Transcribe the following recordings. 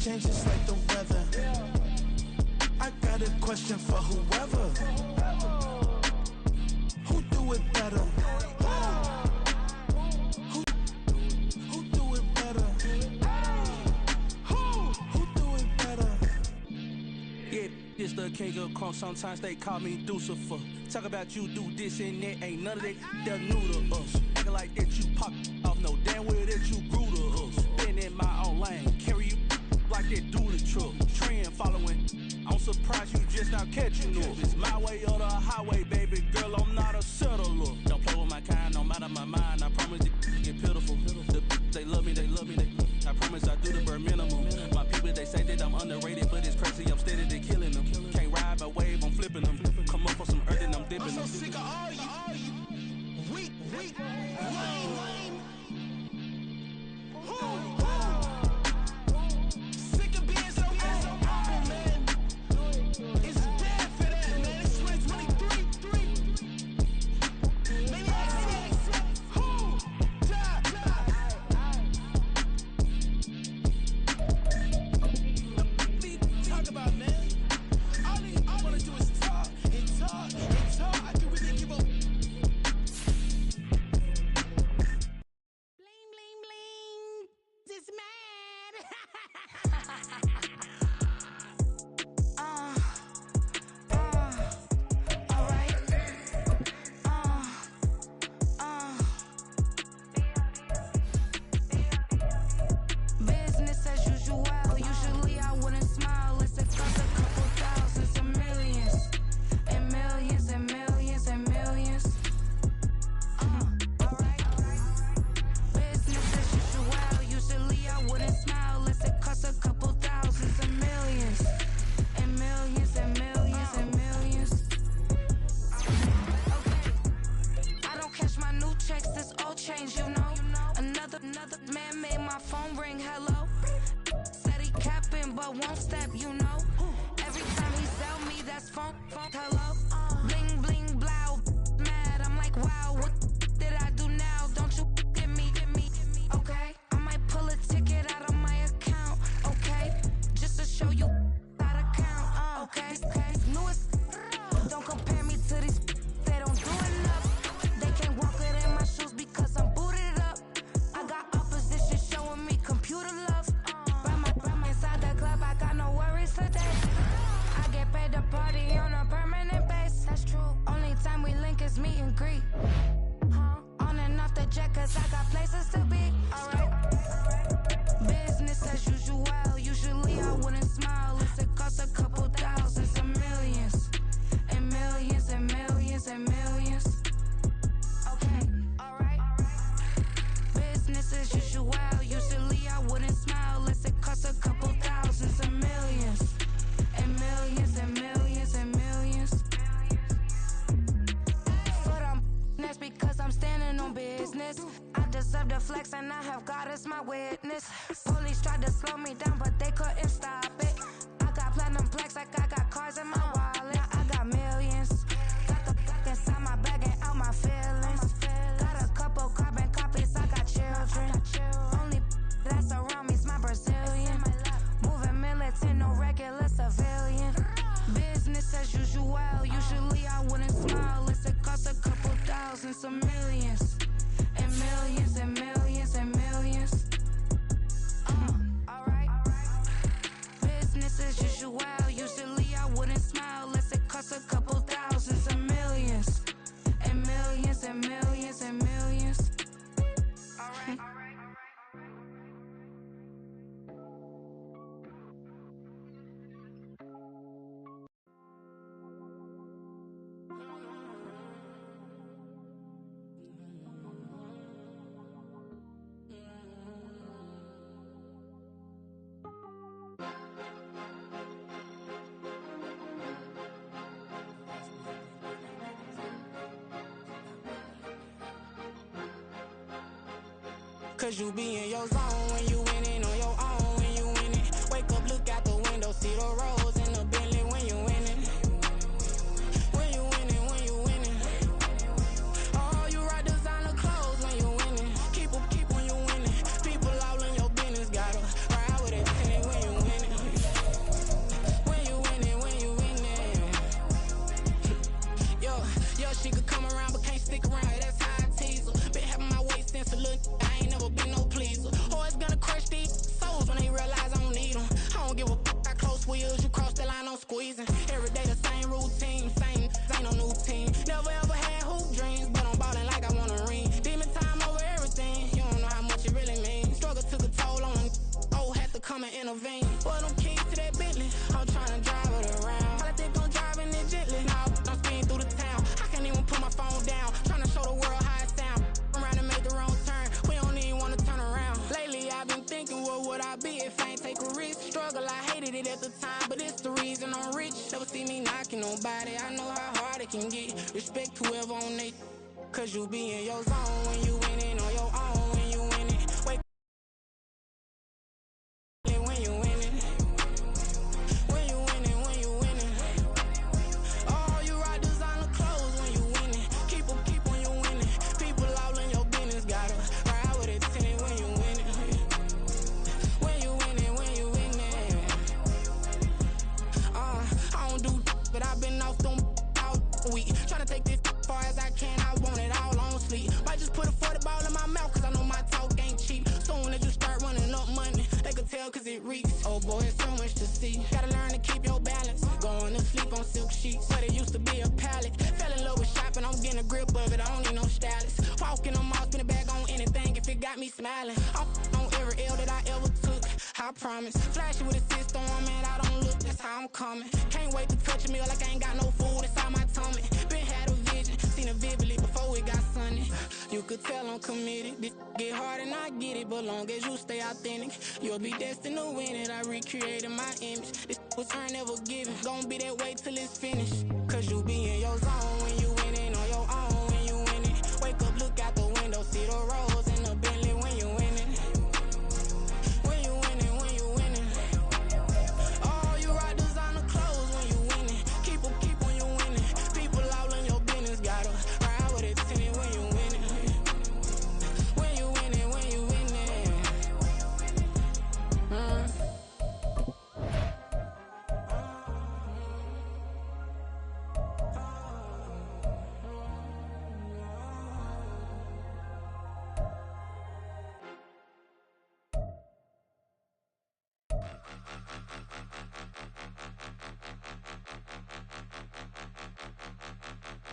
changes like the weather. I got a question for whoever. Who do it better? Who do it better? Who do it better? Yeah, this the king of crunk. Sometimes they call me Lucifer. Talk about you do this and that. Ain't none of that they're new to us. Acting like that you pop off. No damn well that you grew to us. Been in my own lane. Carry you like that do the truck. Trend following. I'm surprised you just not catching up. It's my way or the highway, baby girl. I'm not a settler. Don't play with my kind, no matter my mind. I promise it get pitiful. They love me. I promise I do the bare minimum. My people, they say that I'm underrated, but it's crazy. I'm steady to killing them. Can't ride my wave, I'm flipping them. Come up for some earth and I'm dipping them. I'm so sick of all you. Weak, lame. Sick of being so old, man. It's dead for that, man. It's 2023. Maybe who? Talk about, man. All I wanna do is talk and talk and talk. I can really give up. Bling, bling, bling. This mad. Alright. Business as usual. Usually I wouldn't smile. Let's discuss a couple thousands and millions. And millions and millions and millions. Alright. Business as usual. Usually I wouldn't smile. Let's discuss a couple thousands and millions. And millions and millions and millions. Okay. I don't catch my new checks, this old change, you know. Another man made my phone ring, hello. Said he capping, but won't step, you know. Every time he sell me, that's phone, hello. Bling, bling, blow, mad. I'm like, wow, what did I do now? Don't you get me, okay? I might pull a ticket out of my account, okay? Just to show you how to count, okay? Newest, don't compare me to these, they don't do enough. They can't walk it in my shoes because I'm booted up. I got opposition showing me computer love. Brand inside the club, I got no worries today. I get paid to party on a permanent base. That's true. Only time we link is meet and greet. On and off the jet, cause I got places to be. Alright. Business as usual. Usually I wouldn't smile. It costs a couple thousands and millions. And millions and millions and millions. Okay, alright. Business as usual. Usually I wouldn't smile. It costs a couple thousands and millions. And millions and millions and millions. But that's because I'm standing on business. I deserve the flex and I have God as my witness. Police tried to slow me down, but they couldn't stop it. I got platinum plaques like I got cars in my wallet. I got millions. Got the fuck inside my bag and out my feelings. Got a couple carbon copies, I got children. Only that's around me's my Brazilian. Moving militant, no regular civilian. Business as usual. Usually I wouldn't smile. It costs a couple thousands of millions. And millions and millions and millions. Alright. Business as usual. Usually I wouldn't smile. It costs a couple thousands of millions. And millions and millions and millions. Alright. Cause you be in your zone when you winning on your own when you winning. Wake up, look out the window, see the rose in the Bentley when you winning. When you winning, when you winning. Oh, you right designer clothes when you winning. Keep when you winning. People all in your business, gotta ride with it when you winning. Lost wheels, you cross the line, I'm squeezing. Every day the same routine, same, ain't no new team. Never ever had hoop dreams, but I'm ballin' like I want a ring. Demon time over everything, you don't know how much it really means. Struggle took a toll on them, oh, had to come and intervene. Well, them keys to that Bentley, I'm tryna drive it around. I think I'm driving it gently, now I'm speeding through the town. I can't even put my phone down, tryna show the world how it sound. Around and made the wrong turn, we don't even wanna turn around. Lately I've been thinking, what would I be if I ain't take a risk? Struggle, I hated it at the time, but it's the reason I'm rich. Never see me knocking nobody, I know how hard it can get. Respect whoever on they, cause you be in your zone when you winning on your own. When you winning, wake up when you winning. When you winning, when you winning. Oh, you rock designer clothes when you winning. Keep when you winning. People all in your business, gotta ride with it tinted when you winning. When you winning, when you winning. I don't do, but I've been off them all week. Tryna take this far as I can, I want it all on sleep. Might just put a 40 ball in my mouth, cause I know my talk ain't cheap. Soon as you start running up money, they could tell cause it reeks. Oh boy, it's so much to see. Gotta learn to keep your balance. Going to sleep on silk sheets, but it used to be a pallet. Fell in love with shopping, I'm getting a grip of it, I don't need no stylist. Walking on mall, spin a bag on anything if it got me smiling. I'm on every L that I ever took, I promise. Flashy with a system, man, I don't look, that's how I'm coming. Can't wait to touch a meal like I ain't got no food inside my tummy. Been had a vision, seen it vividly before it got sunny. You could tell I'm committed, this get hard and I get it, but long as you stay authentic, you'll be destined to win it. I recreated my image, this was earned, never given. Gonna be that way till it's finished, cause you be in your zone when you winning on your own. When you winning, wake up, look out the window, see the rose in the Bentley when you winning. When you winning, when you winning. Oh, you rock designer clothes when you winning. Keep when you winning. People all in your business, gotta ride with it tinted when you winning. When you winning, when you winning.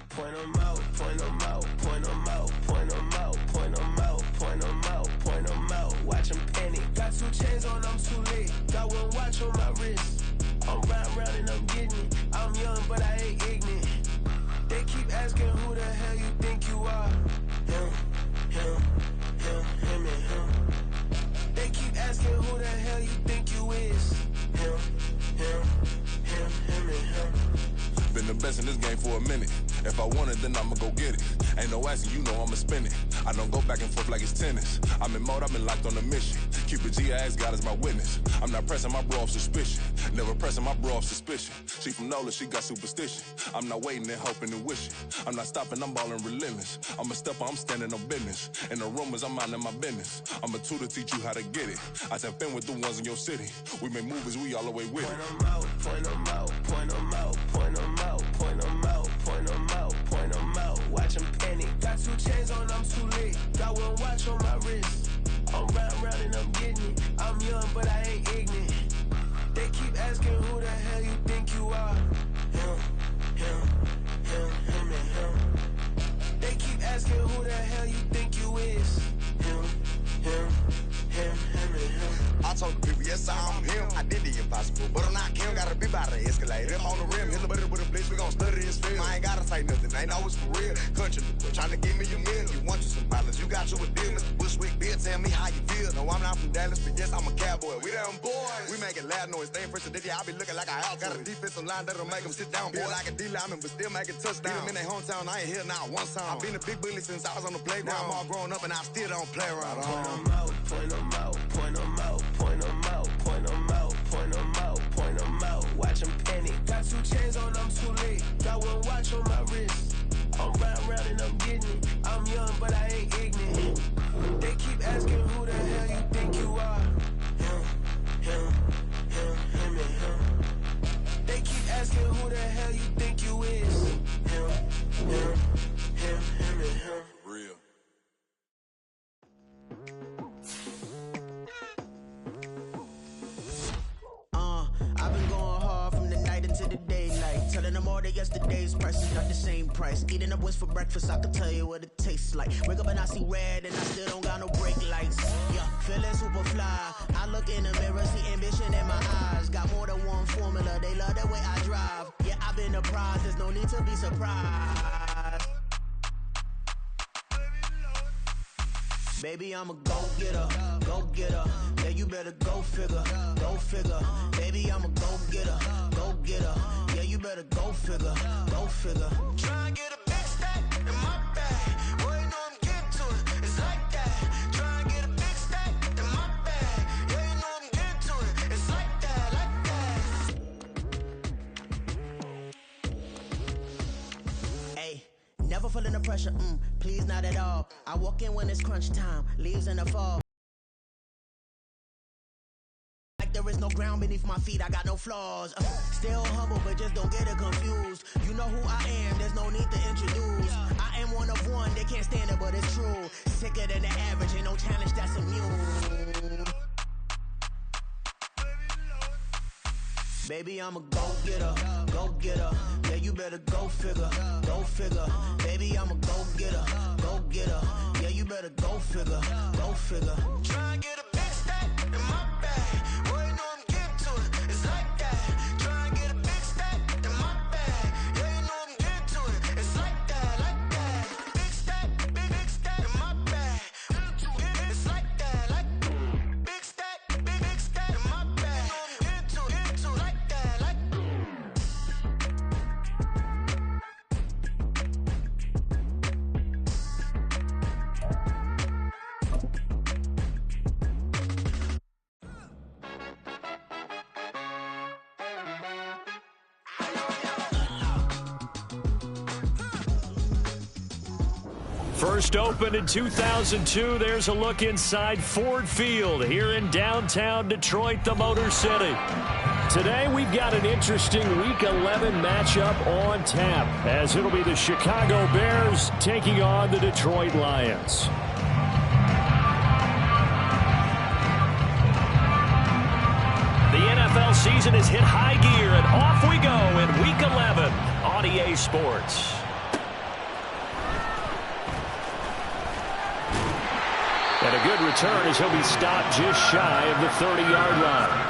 Point 'em out, point 'em out, point 'em out, point 'em out, point 'em out, point 'em out, point 'em out. Watch 'em panic. Got 2 chains on, I'm too late. Got 1 watch on my wrist. I'm round and I'm getting it. I'm young, but I ain't ignorant. They keep asking who the hell you think you are. Him, and him. They keep asking who the hell you think you is. Him, and him. Been the best in this game for a minute. If I want it, then I'ma go get it. Ain't no asking, you know I'ma spin it. I don't go back and forth like it's tennis. I'm in mode, I've been locked on a mission. Keep it G, I ask God as my witness. I'm not pressing my bro off suspicion. Never pressing my bro off suspicion. She from Nola, she got superstition. I'm not waiting and hoping and wishing. I'm not stopping, I'm ballin' relentless. I'm a stepper, I'm standing on business. In the rumors, I'm minding my business. I'm a tutor, teach you how to get it. I tap in with the ones in your city. We make movies, we all the way with it. Point 'em out, point 'em out, point 'em out, point 'em out, point 'em out, point 'em out, point 'em out. Watch 'em panic. Got 2 chains on, I'm too late. Got 1 watch on my wrist. I'm round and I'm getting it. I'm young, but I ain't ignorant. They keep asking who the hell you think you are. Him, and him. They keep asking who the hell you think you is. Him, and him. I told the people, yes, I'm him. I did the impossible, but I'm not Kim. Gotta be by the escalator. Him on the rim, hit the butter with a blitz. We gon' study his film. I ain't gotta say nothing, ain't always for real. Country, tryna give me a meal. You want you some pilots, you got you a deal. Mr. Bushwick, Bill, tell me how you feel. No, I'm not from Dallas, but yes, I'm a cowboy. We them boys. We making loud noise. Staying fresh today, I be looking like a house. Got a defensive line that'll make them sit down. Feel like a D-lineman, but still making touchdowns. Beat them in their hometown, I ain't here now one time. I've been a big bully since I was on the playground. Now I'm all grown up and I still don't play around. Point 'em out, point 'em out, point 'em out, point 'em out, point 'em out, point 'em out, point 'em out. Watch 'em panic. Got 2 chains on, I'm too late. Got 1 watch on my wrist. I'm round and I'm getting it. I'm young, but I ain't ignorant. They keep asking who the hell you think you are. Him, and him. They keep asking who the hell you think you is. Him, and him. Real. Telling them all that yesterday's price is not the same price. Eating up wings for breakfast, I can tell you what it tastes like. Wake up and I see red and I still don't got no brake lights. Yeah, feeling super fly. I look in the mirror, see ambition in my eyes. Got more than one formula, they love the way I drive. Yeah, I've been a prize, there's no need to be surprised. Baby, I'm a go-getter, go-getter. Yeah, you better go figure, go figure. Baby, I'm a go-getter, go-getter. Yeah, you better go figure, go figure. Try and get a big stack in my bag. Boy, you know I'm getting to it, it's like that. Try and get a big stack in my bag. Yeah, you know I'm getting to it, it's like that, like that. Hey. Never feeling the pressure, please not at all. I walk in when it's crunch time, leaves in the fall. Like there is no ground beneath my feet, I got no flaws. Still humble, but just don't get it confused. You know who I am, there's no need to introduce. I am one of one, they can't stand it, but it's true. Sicker than the average, ain't no challenge that's immune. Baby, I'm a go-getter, go-getter. Yeah, you better go figure, go figure. Baby, I'm a go-getter, go-getter. Yeah, you better go figure, go figure. Try and get a big stack in my bag. Boy, you know I'm getting to it, it's like that. Try and get a big stack in my bag. Yeah, you know I'm getting to it, it's like that, like that. Big stack, big stack in my bag. It's like that, like big stack in my bag. You know I'm getting to it, like that, like. First opened in 2002, there's a look inside Ford Field here in downtown Detroit, the Motor City. Today we've got an interesting Week 11 matchup on tap, as it'll be the Chicago Bears taking on the Detroit Lions. The NFL season has hit high gear, and off we go in Week 11 on EA Sports. And a good return as he'll be stopped just shy of the 30-yard line.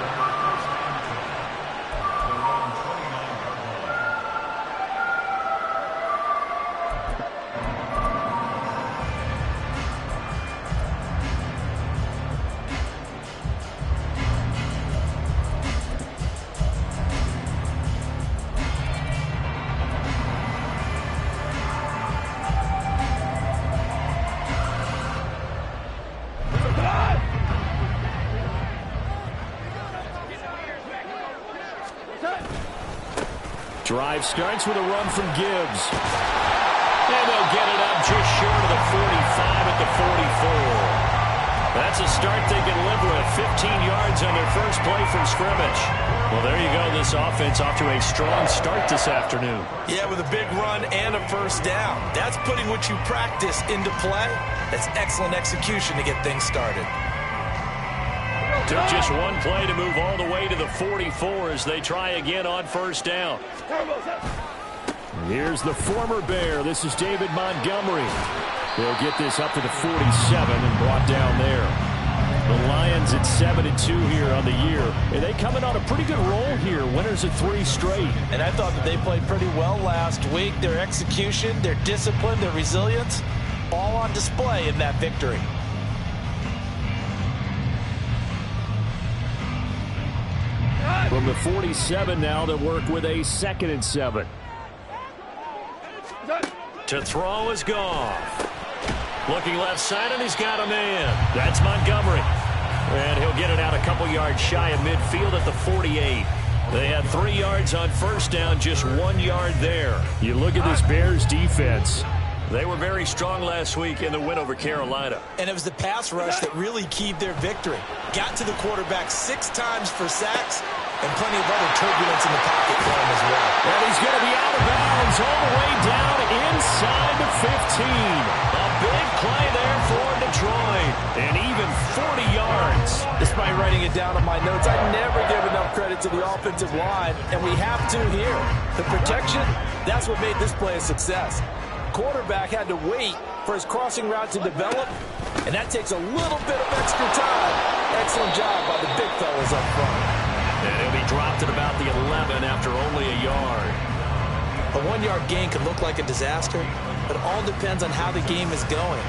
Drive starts with a run from Gibbs. And they'll get it up just short of the 45 at the 44. That's a start they can live with. 15 yards on their first play from scrimmage. Well, there you go. This offense off to a strong start this afternoon. Yeah, with a big run and a first down. That's putting what you practice into play. That's excellent execution to get things started. Took just one play to move all the way to the 44 as they try again on first down. Here's the former Bear. This is David Montgomery. They'll get this up to the 47 and brought down there. The Lions at 7-2 here on the year. And they coming on a pretty good roll here. Winners of 3 straight. And I thought that they played pretty well last week. Their execution, their discipline, their resilience, all on display in that victory. From the 47 now, they'll work with a 2nd and 7. To throw is Goff. Looking left side, and he's got a man. That's Montgomery. And he'll get it out a couple yards shy of midfield at the 48. They had 3 yards on first down, just 1 yard there. You look at this Bears defense. They were very strong last week in the win over Carolina. And it was the pass rush that really keyed their victory. Got to the quarterback 6 times for sacks and plenty of other turbulence in the pocket for him as well. And he's going to be out of bounds all the way down inside the 15. A big play there for Detroit. And even 40 yards yards. Despite writing it down on my notes, I never give enough credit to the offensive line, and we have to here. The protection, that's what made this play a success. Quarterback had to wait for his crossing route to develop, and that takes a little bit of extra time. Excellent job by the big fellas up front. And he'll be dropped at about the 11 after only a yard. A 1-yard gain can look like a disaster, but it all depends on how the game is going.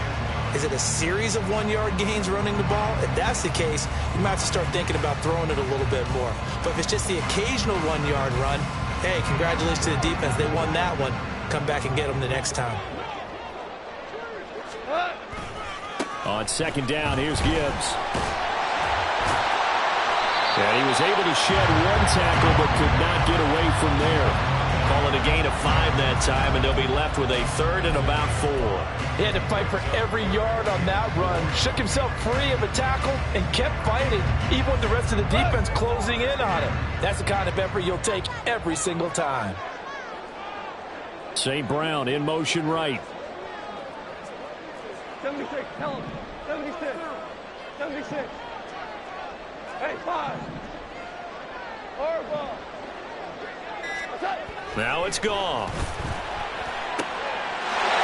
Is it a series of 1-yard gains running the ball? If that's the case, you might have to start thinking about throwing it a little bit more. But if it's just the occasional 1-yard run, hey, congratulations to the defense. They won that one. Come back and get them the next time. On second down, here's Gibbs. And he was able to shed one tackle but could not get away from there. Call it a gain of 5 that time, and they'll be left with a 3rd and about 4. He had to fight for every yard on that run. Shook himself free of a tackle and kept fighting, even with the rest of the defense closing in on him. That's the kind of effort you'll take every single time. St. Brown in motion right. 76, tell him. 76. 76. Hey, 5. Or ball. Now it's gone.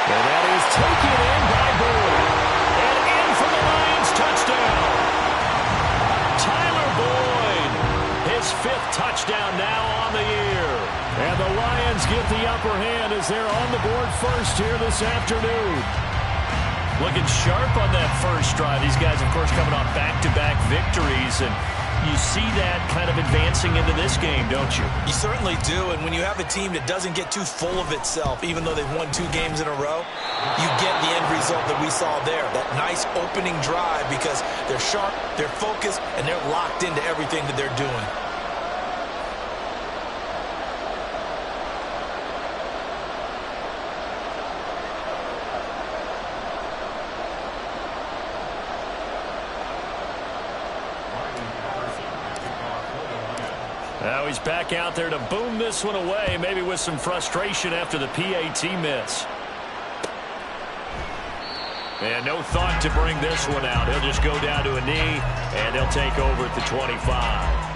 And that is taken in by Boyd. And in for the Lions touchdown. Tyler Boyd, his 5th touchdown now on the year. And the Lions get the upper hand as they're on the board first here this afternoon. Looking sharp on that first drive. These guys, of course, coming off back-to-back victories, and you see that kind of advancing into this game, don't you? You certainly do, and when you have a team that doesn't get too full of itself, even though they've won 2 games in a row, you get the end result that we saw there, that nice opening drive, because they're sharp, they're focused, and they're locked into everything that they're doing. Now he's back out there to boom this one away, maybe with some frustration after the PAT miss. And no thought to bring this one out. He'll just go down to a knee, and he'll take over at the 25.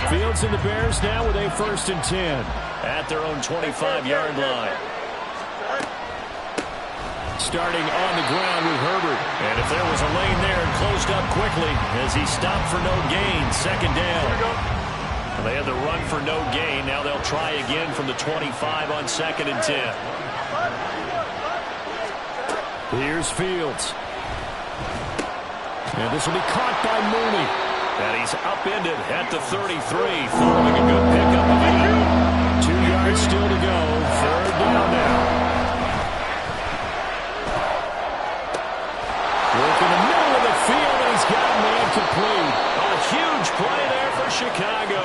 Fields and the Bears now with a 1st and 10 at their own 25-yard line. Starting on the ground with Herbert. And if there was a lane there, and closed up quickly as he stopped for no gain. 2nd down. They had the run for no gain. Now they'll try again from the 25 on 2nd and 10. Here's Fields. And this will be caught by Mooney. And he's upended at the 33, following a good pickup of 8. 2 yards still to go. 3rd down now. Work in the middle of the field, and he's got a man complete. A huge play there for Chicago.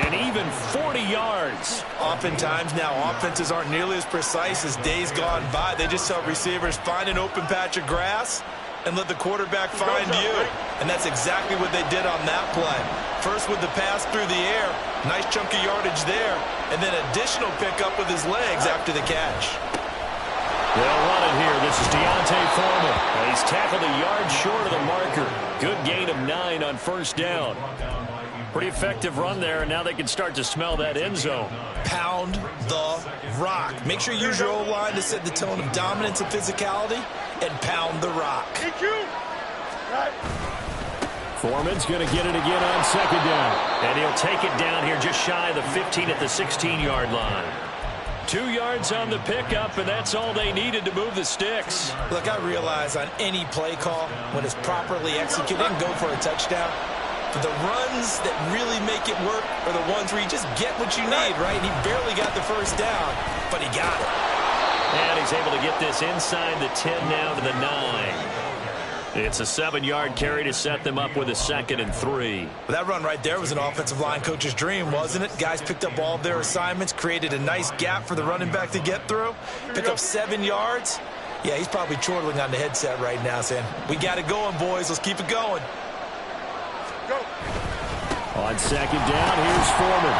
And even 40 yards. Oftentimes now, offenses aren't nearly as precise as days gone by. They just help receivers find an open patch of grass and let the quarterback find you. And that's exactly what they did on that play. First with the pass through the air, nice chunk of yardage there, and then additional pickup with his legs after the catch. They'll run it here. This is Deontay Foreman. He's tackled a yard short of the marker. Good gain of 9 on 1st down. Pretty effective run there, and now they can start to smell that end zone. Pound the rock. Make sure you use your O-line to set the tone of dominance and physicality, and pound the rock. Foreman's going to get it again on 2nd down. And he'll take it down here just shy of the 15 at the 16-yard line. 2 yards on the pickup, and that's all they needed to move the sticks. Look, I realize on any play call, when it's properly executed, and go for a touchdown. But the runs that really make it work are the ones where you just get what you need, right? He barely got the 1st down, but he got it. And he's able to get this inside the 10 now to the 9. It's a 7-yard carry to set them up with a 2nd and 3. Well, that run right there was an offensive line coach's dream, wasn't it? Guys picked up all of their assignments, created a nice gap for the running back to get through, pick up 7 yards. Yeah, he's probably chortling on the headset right now saying, we got it going, boys. Let's keep it going. On second down, here's Foreman.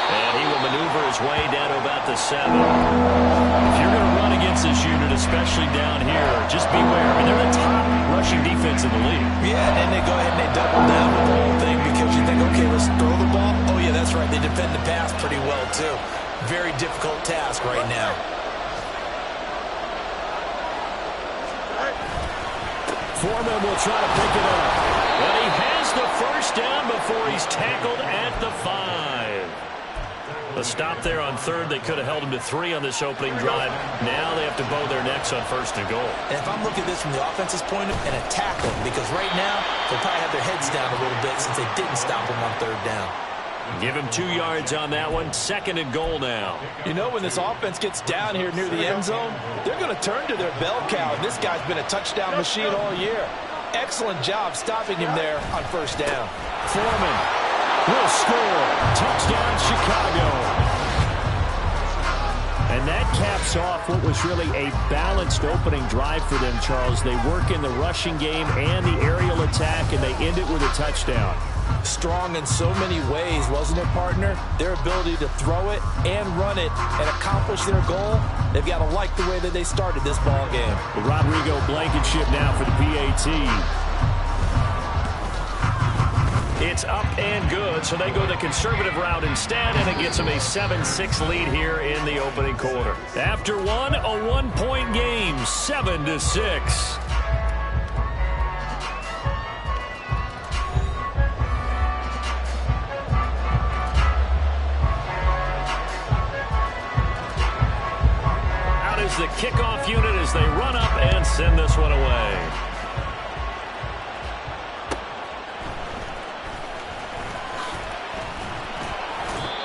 And he will maneuver his way down to about the 7. If you're going to run against this unit, especially down here, just beware. I mean, they're the top rushing defense in the league. Yeah, and then they go ahead and they double down with the whole thing because you think, okay, let's throw the ball. Oh, yeah, that's right. They defend the pass pretty well, too. Very difficult task right now. Foreman will try to pick it up. But he has the first down before he's tackled at the 5. A stop there on third. They could have held him to 3 on this opening drive. Now they have to bow their necks on first and goal. And if I'm looking at this from the offense's point of view, and attack them, because right now they'll probably have their heads down a little bit since they didn't stop him on third down. Give him 2 yards on that one. Second and goal now. You know, when this offense gets down here near the end zone, they're going to turn to their bell cow. And this guy's been a touchdown machine all year. Excellent job stopping him there on first down. Foreman will score. Touchdown, Chicago. And that caps off what was really a balanced opening drive for them, Charles. They work in the rushing game and the aerial attack, and they end it with a touchdown. Strong in so many ways, wasn't it, partner? Their ability to throw it and run it and accomplish their goal, they've got to like the way that they started this ball game. The Rodrigo Blankenship now for the PAT. It's up and good, so they go the conservative route instead, and it gets them a 7-6 lead here in the opening quarter. After one, a 1-point game, 7-6. The kickoff unit as they run up and send this one away.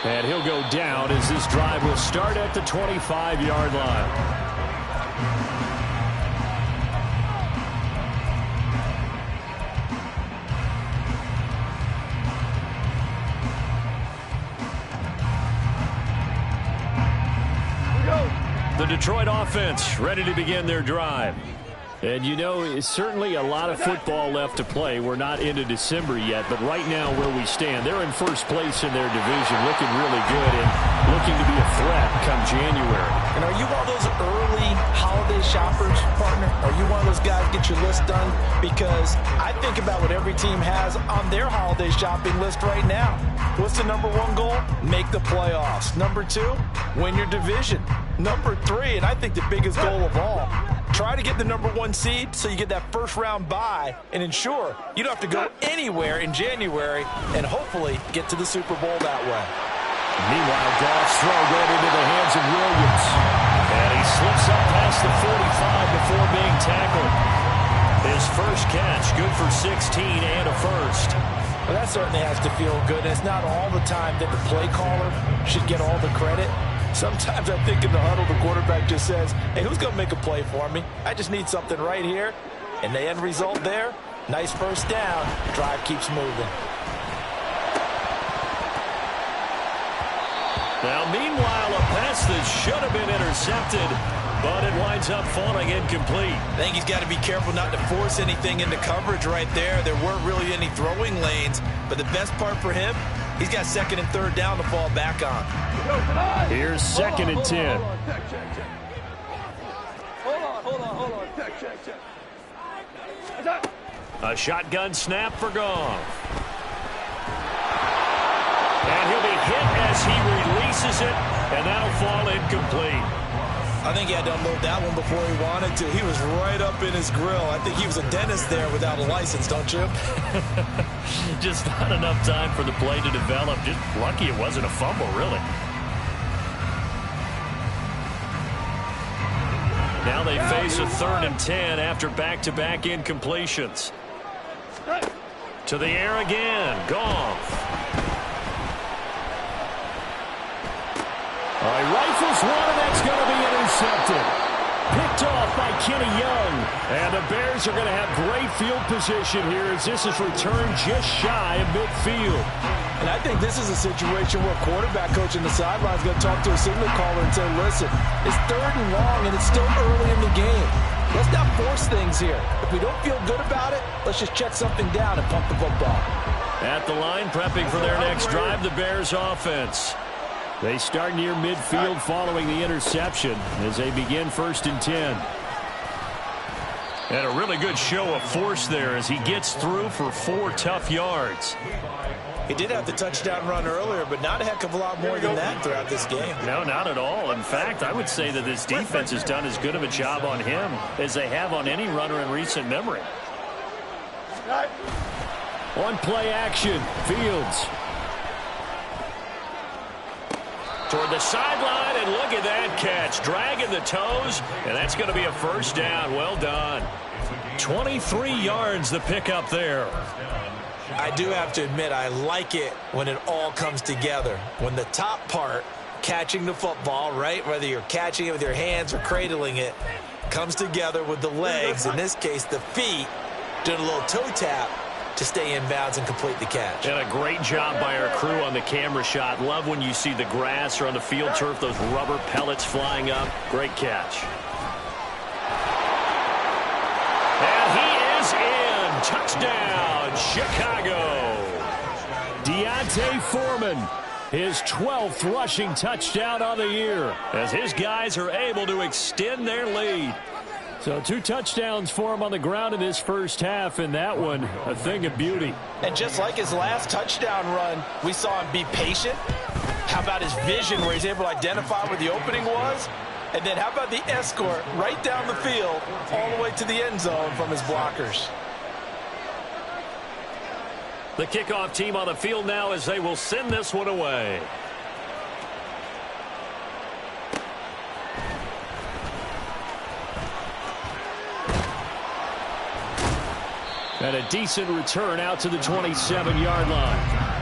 And he'll go down as this drive will start at the 25-yard line. The Detroit offense ready to begin their drive. And you know, it's certainly a lot of football left to play. We're not into December yet, but right now where we stand, they're in first place in their division, looking really good and looking to be a threat come January. And are you one of those early holiday shoppers, partner? Are you one of those guys get your list done? Because I think about what every team has on their holiday shopping list right now. What's the number 1 goal? Make the playoffs. Number 2, win your division. Number 3, and I think the biggest goal of all, try to get the number 1 seed so you get that first round bye and ensure you don't have to go anywhere in January and hopefully get to the Super Bowl that way. Meanwhile, Goff's throw going into the hands of Williams. And he slips up past the 45 before being tackled. His first catch, good for 16 and a first. Well, that certainly has to feel good. And it's not all the time that the play caller should get all the credit. Sometimes I think in the huddle, the quarterback just says, hey, who's going to make a play for me? I just need something right here. And the end result there, nice first down. Drive keeps moving. Now, meanwhile, a pass that should have been intercepted, but it winds up falling incomplete. I think he's got to be careful not to force anything into coverage right there. There weren't really any throwing lanes, but the best part for him, he's got second and third down to fall back on. Here's second and 10. Hold on. Check. A shotgun snap for Goff. And he'll be hit as he releases it, and that'll fall incomplete. I think he had to unload that one before he wanted to. He was right up in his grill. I think he was a dentist there without a license, don't you? Just not enough time for the play to develop. Just lucky it wasn't a fumble, really. Now they face a 3rd and 10 after back-to-back incompletions. To the air again. Goff. All right, rifles one, and that's going to be intercepted. Picked off by Kenny Young. And the Bears are going to have great field position here as this is returned just shy of midfield. And I think this is a situation where quarterback coach in the sideline is going to talk to a signal caller and say, listen, it's 3rd and long, and it's still early in the game. Let's not force things here. If we don't feel good about it, let's just check something down and pump the football. At the line, prepping for their next drive, the Bears offense. They start near midfield following the interception as they begin 1st and 10. And a really good show of force there as he gets through for 4 tough yards. He did have the touchdown run earlier, but not a heck of a lot more than that throughout this game. No, not at all. In fact, I would say that this defense has done as good of a job on him as they have on any runner in recent memory. On play action, Fields. Toward the sideline, and look at that catch. Dragging the toes, and that's going to be a 1st down. Well done. 23 yards the pickup there. I do have to admit, I like it when it all comes together. When the top part, catching the football, right, whether you're catching it with your hands or cradling it, comes together with the legs, in this case the feet, doing a little toe tap to stay in bounds and complete the catch. And a great job by our crew on the camera shot. Love when you see the grass or on the field turf, those rubber pellets flying up. Great catch. And he is in. Touchdown, Chicago. Deontay Foreman, his 12th rushing touchdown on the year, as his guys are able to extend their lead. So 2 touchdowns for him on the ground in this first half, and that one a thing of beauty. And just like his last touchdown run, we saw him be patient. How about his vision where he's able to identify where the opening was? And then how about the escort right down the field all the way to the end zone from his blockers? The kickoff team on the field now as they will send this one away. And a decent return out to the 27-yard line.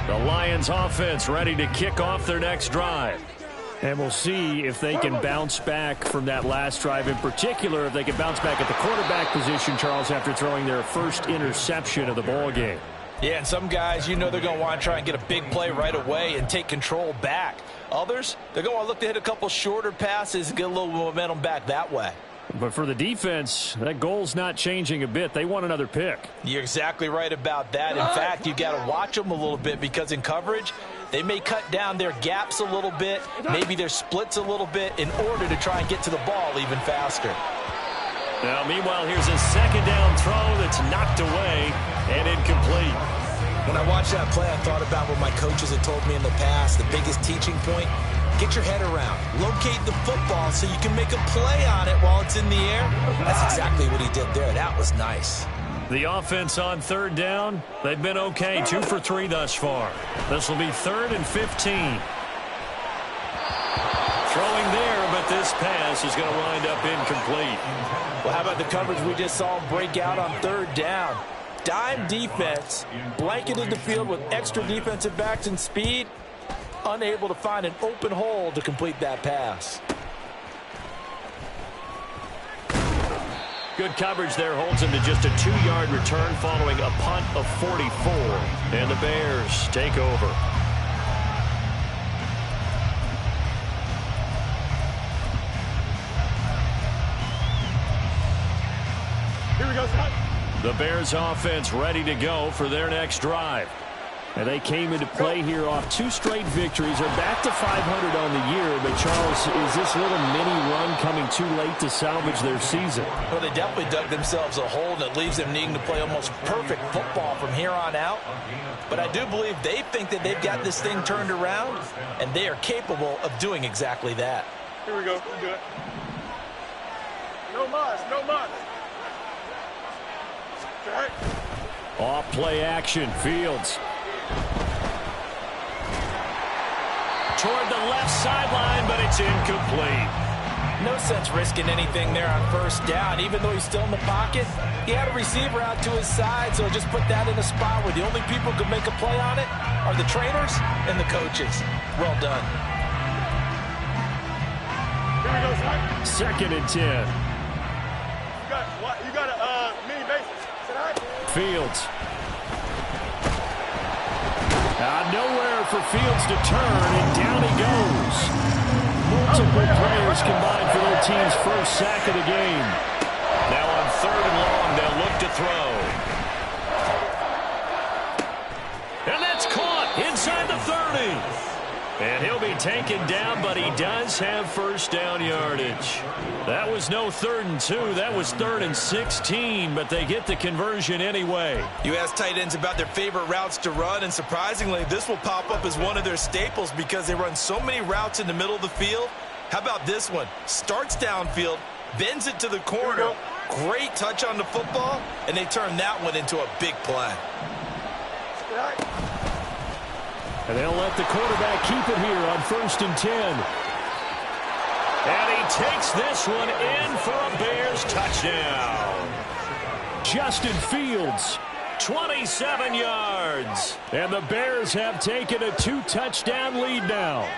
The Lions offense ready to kick off their next drive. And we'll see if they can bounce back from that last drive, in particular if they can bounce back at the quarterback position, Charles, after throwing their first interception of the ball game. Yeah, and some guys, you know, they're going to want to try and get a big play right away and take control back. Others, they're going to look to hit a couple shorter passes and get a little momentum back that way. But for the defense, that goal's not changing a bit. They want another pick. You're exactly right about that. In fact, you got to watch them a little bit because in coverage, they may cut down their gaps a little bit, maybe their splits a little bit in order to try and get to the ball even faster. Now, meanwhile, here's a 2nd down throw that's knocked away and incomplete. When I watched that play, I thought about what my coaches had told me in the past. The biggest teaching point, get your head around. Locate the football so you can make a play on it while it's in the air. That's exactly what he did there. That was nice. The offense on 3rd down, they've been okay. 2 for 3 thus far. This will be 3rd and 15. Throwing there, but this pass is going to wind up incomplete. Well, how about the coverage we just saw him break out on 3rd down? Dime defense, blanketed the field with extra defensive backs and speed, unable to find an open hole to complete that pass. Good coverage there holds him to just a 2-yard return following a punt of 44. And the Bears take over. Here we go, Scott. The Bears offense ready to go for their next drive. And they came into play here off 2 straight victories. They're back to 500 on the year. But, Charles, is this little mini run coming too late to salvage their season? Well, they definitely dug themselves a hole that leaves them needing to play almost perfect football from here on out. But I do believe they think that they've got this thing turned around, and they are capable of doing exactly that. Here we go. We're good. No mas, no mas. Okay. Off play action, Fields. Toward the left sideline, but it's incomplete. No sense risking anything there on 1st down. Even though he's still in the pocket, he had a receiver out to his side, so just put that in a spot where the only people who can make a play on it are the trainers and the coaches. Well done. Here we go, Scott. 2nd and 10. You got a mini basis. Fields. Nowhere for Fields to turn, and down he goes. Multiple players combined for their team's first sack of the game. Now on 3rd and long, they'll look to throw. And that's caught inside the 30. And he'll be taken down, but he does have first down yardage. That was no 3rd and 2. That was 3rd and 16, but they get the conversion anyway. You ask tight ends about their favorite routes to run, and surprisingly, this will pop up as one of their staples because they run so many routes in the middle of the field. How about this one? Starts downfield, bends it to the corner. Great touch on the football, and they turn that one into a big play. And they'll let the quarterback keep it here on 1st and 10. And he takes this one in for a Bears touchdown. Justin Fields, 27 yards. And the Bears have taken a 2-touchdown lead now.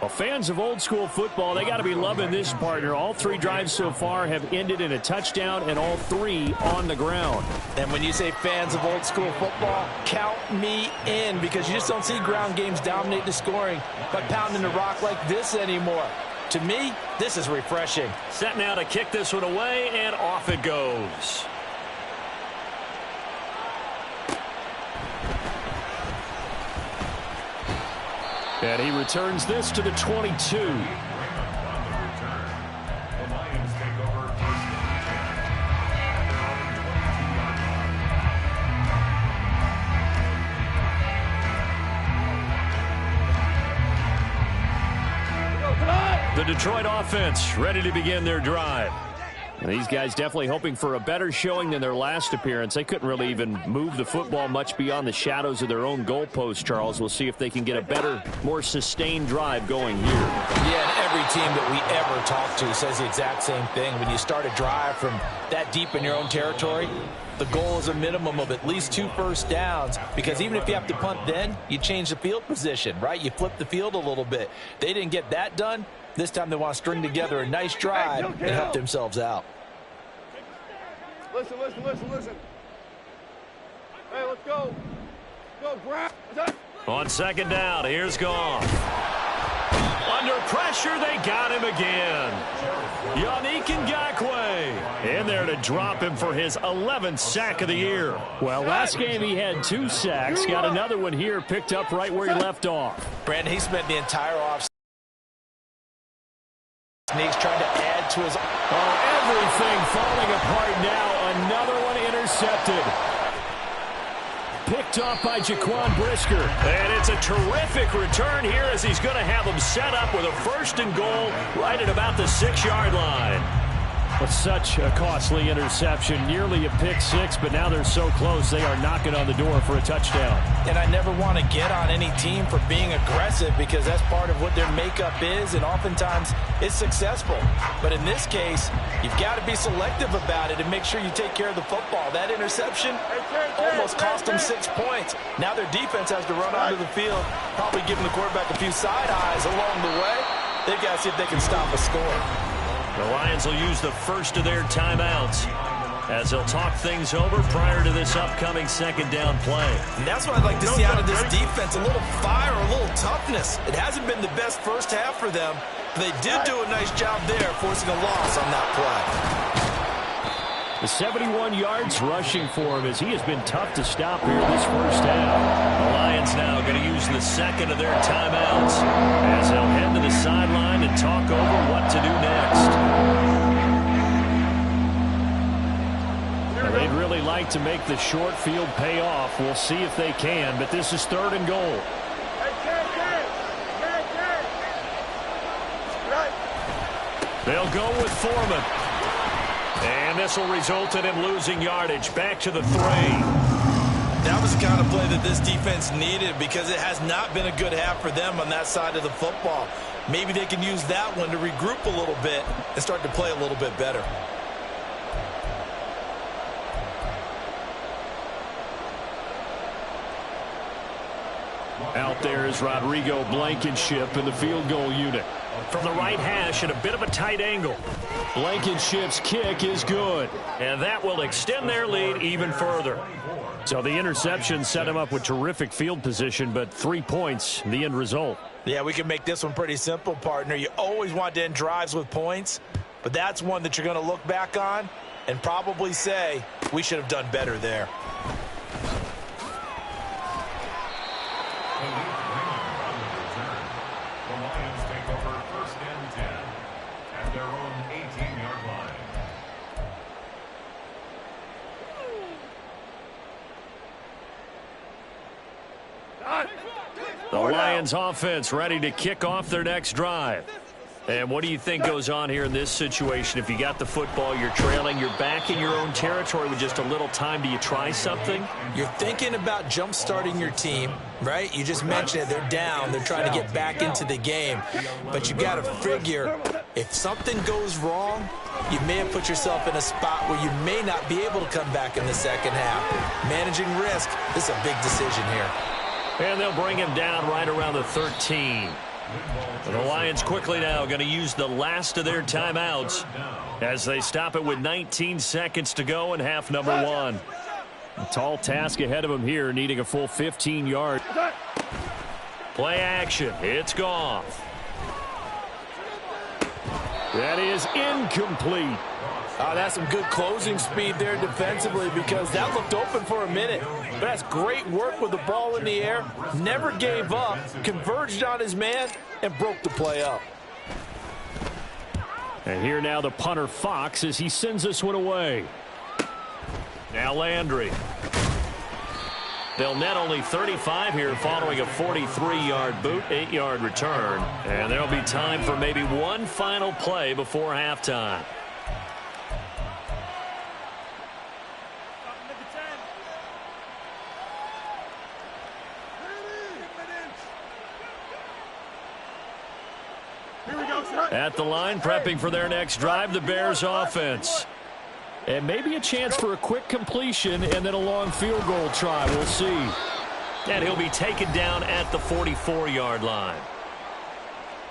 Well, fans of old school football, they got to be loving this partner. All 3 drives so far have ended in a touchdown, and all 3 on the ground. And when you say fans of old school football, count me in, because you just don't see ground games dominate the scoring by pounding the rock like this anymore. To me, this is refreshing. Set now to kick this one away, and off it goes. And he returns this to the 22. The Detroit offense ready to begin their drive. And these guys definitely hoping for a better showing than their last appearance. They couldn't really even move the football much beyond the shadows of their own goalpost, Charles. We'll see if they can get a better, more sustained drive going here. Yeah, and every team that we ever talk to says the exact same thing. When you start a drive from that deep in your own territory, the goal is a minimum of at least 2 first downs, because even if you have to punt then, you change the field position, right? You flip the field a little bit. They didn't get that done. This time they want to string together a nice drive and help themselves out. Listen. Hey, let's go. Go, grab. On 2nd down, here's Goff. Under pressure, they got him again. Yannick Ngakoue in there to drop him for his 11th sack of the year. Well, last game he had 2 sacks. Got another one here, picked up right where he left off. Brandon, he spent the entire offseason trying to add to his... Everything falling apart now. Another one intercepted. Picked off by Jaquan Brisker. And it's a terrific return here as he's going to have them set up with a 1st and goal right at about the 6-yard line. But such a costly interception, nearly a pick 6, but now they're so close they are knocking on the door for a touchdown. And I never want to get on any team for being aggressive, because that's part of what their makeup is, and oftentimes it's successful. But in this case, you've got to be selective about it and make sure you take care of the football. That interception almost cost them 6 points. Now their defense has to run onto the field, probably giving the quarterback a few side eyes along the way. They've got to see if they can stop a score. The Lions will use the first of their timeouts as they'll talk things over prior to this upcoming 2nd down play. And that's what I'd like to see out of this defense, a little fire, a little toughness. It hasn't been the best first half for them, but they did do a nice job there, forcing a loss on that play. The 71 yards rushing for him as he has been tough to stop here this first half. The Lions now going to use the 2nd of their timeouts as they'll head to the sideline and talk over what to do next. Now, they'd really like to make the short field pay off. We'll see if they can, but this is 3rd and goal. They'll go with Foreman. And this will result in him losing yardage. Back to the 3. That was the kind of play that this defense needed, because it has not been a good half for them on that side of the football. Maybe they can use that one to regroup a little bit and start to play a little bit better. Out there is Rodrigo Blankenship in the field goal unit. From the right hash at a bit of a tight angle. Blankenship's kick is good. And that will extend their lead even further. So the interception set him up with terrific field position, but 3 points, the end result. Yeah, we can make this one pretty simple, partner. You always want to end drives with points, but that's one that you're going to look back on and probably say, we should have done better there. The Lions take over 1st and 10 at their own 18-yard line. The Lions offense ready to kick off their next drive. And what do you think goes on here in this situation? If you got the football, you're trailing, you're back in your own territory with just a little time. Do you try something? You're thinking about jump-starting your team, right? You just mentioned it. They're down. They're trying to get back into the game. But you got to figure, if something goes wrong, you may have put yourself in a spot where you may not be able to come back in the second half. Managing risk, this is a big decision here. And they'll bring him down right around the 13. The Lions quickly now going to use the last of their timeouts as they stop it with 19 seconds to go in half number 1. A tall task ahead of them here, needing a full 15 yards. Play action. It's Goff. That is incomplete. That's some good closing speed there defensively because that looked open for a minute. But that's great work with the ball in the air. Never gave up, converged on his man, and broke the play up. And here now the punter Fox as he sends this one away. Now Landry. They'll net only 35 here following a 43-yard boot, 8-yard return. And there'll be time for maybe one final play before halftime. At the line, prepping for their next drive, the Bears offense. And maybe a chance for a quick completion and then a long field goal try. We'll see. And he'll be taken down at the 44-yard line.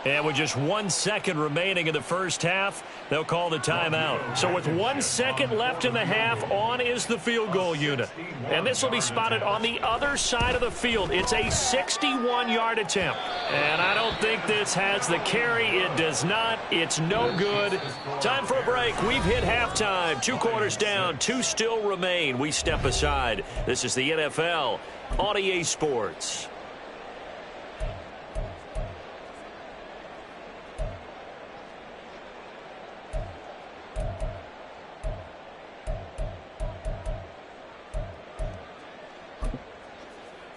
And with just 1 second remaining in the first half, they'll call the timeout. So with 1 second left in the half, on is the field goal unit. And this will be spotted on the other side of the field. It's a 61-yard attempt. And I don't think this has the carry. It does not. It's no good. Time for a break. We've hit halftime. 2 quarters down. 2 still remain. We step aside. This is the NFL on EA Sports.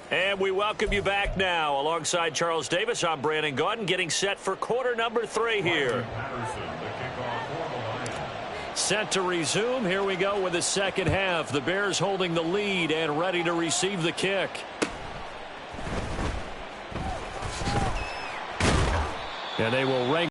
And we welcome you back now. Alongside Charles Davis, I'm Brandon Gaudin, getting set for quarter number 3 here. Set to resume. Here we go with the second half. The Bears holding the lead and ready to receive the kick. And they will ring